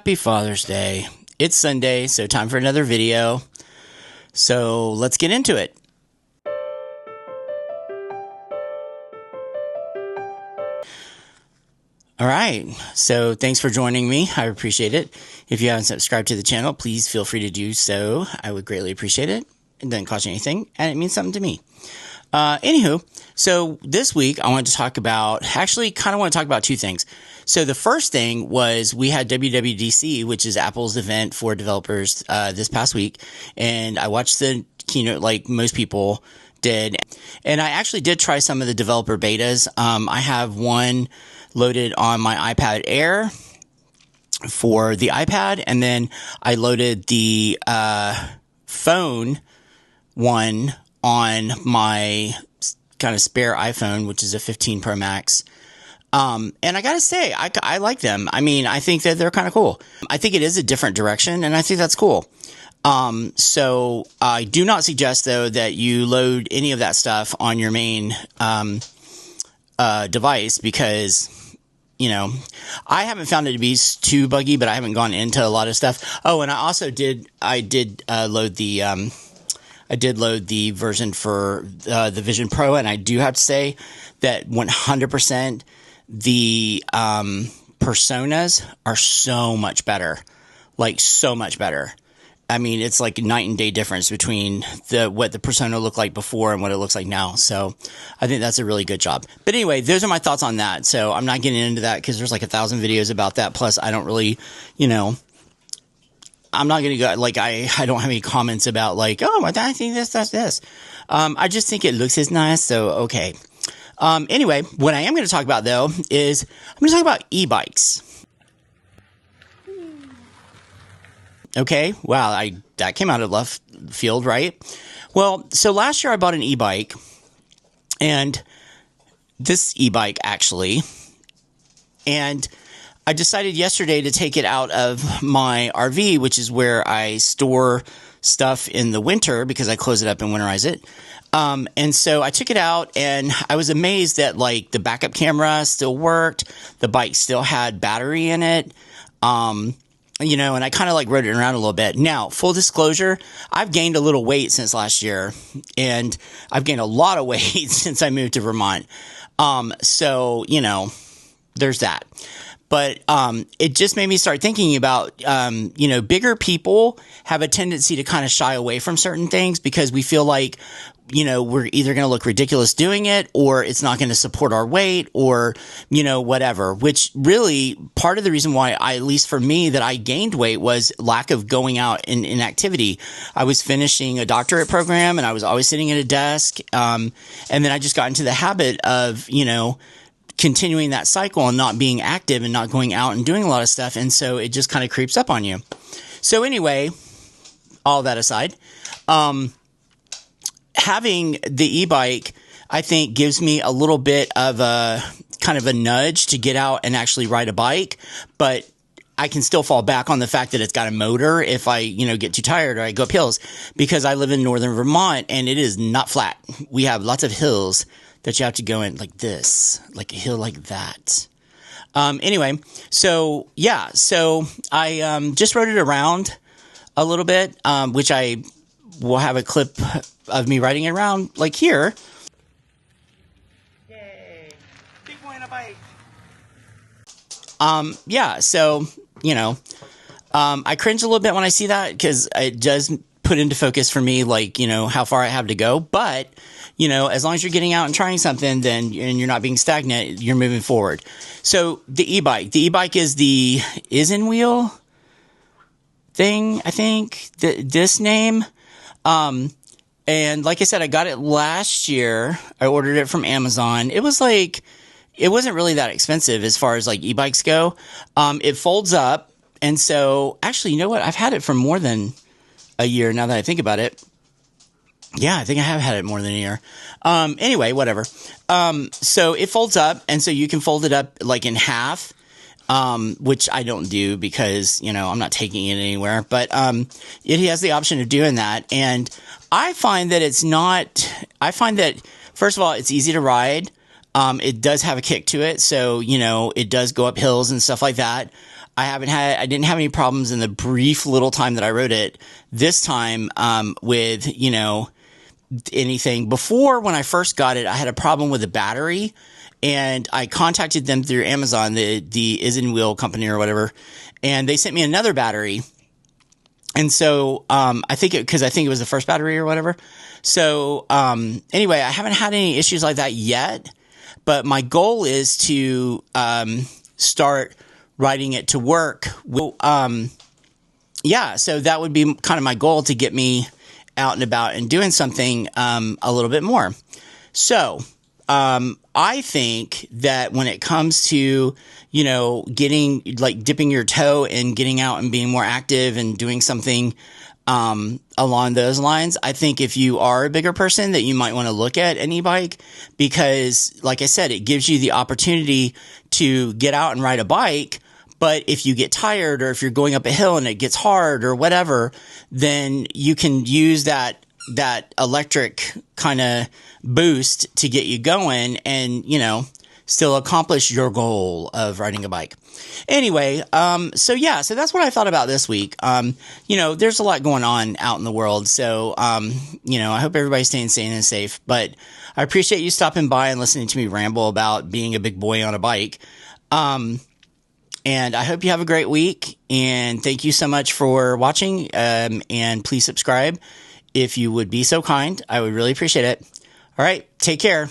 Happy Father's Day. It's Sunday, so time for another video. So let's get into it. Alright, so thanks for joining me. I appreciate it. If you haven't subscribed to the channel, please feel free to do so. I would greatly appreciate it. It doesn't cost you anything, and it means something to me. Anywho, so this week I wanted to talk about, two things. So the first thing was we had WWDC, which is Apple's event for developers, this past week. And I watched the keynote like most people did. And I actually did try some of the developer betas. I have one loaded on my iPad Air for the iPad. And then I loaded the, phone one on my kind of spare iPhone, which is a 15 Pro Max. And I gotta say, I like them. I mean, I think that they're kind of cool. I think it is a different direction, and I think that's cool. So I do not suggest, though, that you load any of that stuff on your main device because, you know, I haven't found it to be too buggy, but I haven't gone into a lot of stuff. Oh, and I also did load the version for the Vision Pro, and I do have to say that 100% the personas are so much better, like so much better. I mean, it's like a night and day difference between what the persona looked like before and what it looks like now. So I think that's a really good job. But anyway, those are my thoughts on that. So I'm not getting into that because there's like 1,000 videos about that. Plus, I don't really, you know, I'm not going to go, like, I don't have any comments about, like, oh, I think this. I just think it looks as nice, so, okay. Anyway, what I am going to talk about, though, is I'm going to talk about e-bikes. Okay, wow, that came out of left field, right? Well, so last year I bought an e-bike, and this e-bike, actually, and I decided yesterday to take it out of my RV, which is where I store stuff in the winter because I close it up and winterize it. And so I took it out and I was amazed that like the backup camera still worked. The bike still had battery in it. You know, and I kind of like rode it around a little bit. Now, full disclosure, I've gained a little weight since last year, and I've gained a lot of weight since I moved to Vermont. So, you know, there's that. But it just made me start thinking about, you know, bigger people have a tendency to kind of shy away from certain things because we feel like, you know, we're either going to look ridiculous doing it or it's not going to support our weight or, you know, whatever, which really part of the reason why at least for me, that I gained weight was lack of going out in activity. I was finishing a doctorate program and I was always sitting at a desk. And then I just got into the habit of, you know, continuing that cycle and not being active and not going out and doing a lot of stuff. And so it just kind of creeps up on you. So anyway, all that aside, having the e-bike, I think gives me a little bit of a kind of a nudge to get out and actually ride a bike, but I can still fall back on the fact that it's got a motor if I, you know, get too tired or I go up hills because I live in northern Vermont and it is not flat. We have lots of hills that you have to go in like this, like a hill like that. Anyway, so yeah, so I just rode it around a little bit, which I will have a clip of me riding it around like here. Yay, big boy on a bike. Yeah, so, you know, I cringe a little bit when I see that because it does put into focus for me, like, you know, how far I have to go, but you know, as long as you're getting out and trying something, then and you're not being stagnant, you're moving forward. So the e-bike is the Isenwheel thing, I think, this name. And like I said, I got it last year. I ordered it from Amazon. It was like, it wasn't really that expensive as far as like e-bikes go. It folds up. And so actually, you know what? I've had it for more than a year now that I think about it. Yeah, I think I have had it more than a year. Anyway, whatever. So it folds up, and so you can fold it up like in half, which I don't do because, you know, I'm not taking it anywhere. But it has the option of doing that, and I find that first of all, it's easy to ride. It does have a kick to it, so, you know, it does go up hills and stuff like that. I didn't have any problems in the brief little time that I rode it. This time, with, anything. Before, when I first got it, I had a problem with the battery, and I contacted them through Amazon, the Isin Wheel company or whatever, and they sent me another battery. And so, I think it was the first battery or whatever. So, anyway, I haven't had any issues like that yet, but my goal is to, start riding it to work. Yeah, so that would be kind of my goal, to get me out and about and doing something, a little bit more. So, I think that when it comes to, dipping your toe and getting out and being more active and doing something, along those lines, I think if you are a bigger person, that you might want to look at an e-bike, because, like I said, it gives you the opportunity to get out and ride a bike. But if you get tired, or if you're going up a hill and it gets hard or whatever, then you can use that electric kind of boost to get you going and, still accomplish your goal of riding a bike. Anyway, so that's what I thought about this week. There's a lot going on out in the world. So, I hope everybody's staying sane and safe, but I appreciate you stopping by and listening to me ramble about being a big boy on a bike. And I hope you have a great week, and thank you so much for watching. And please subscribe if you would be so kind. I would really appreciate it. All right. Take care.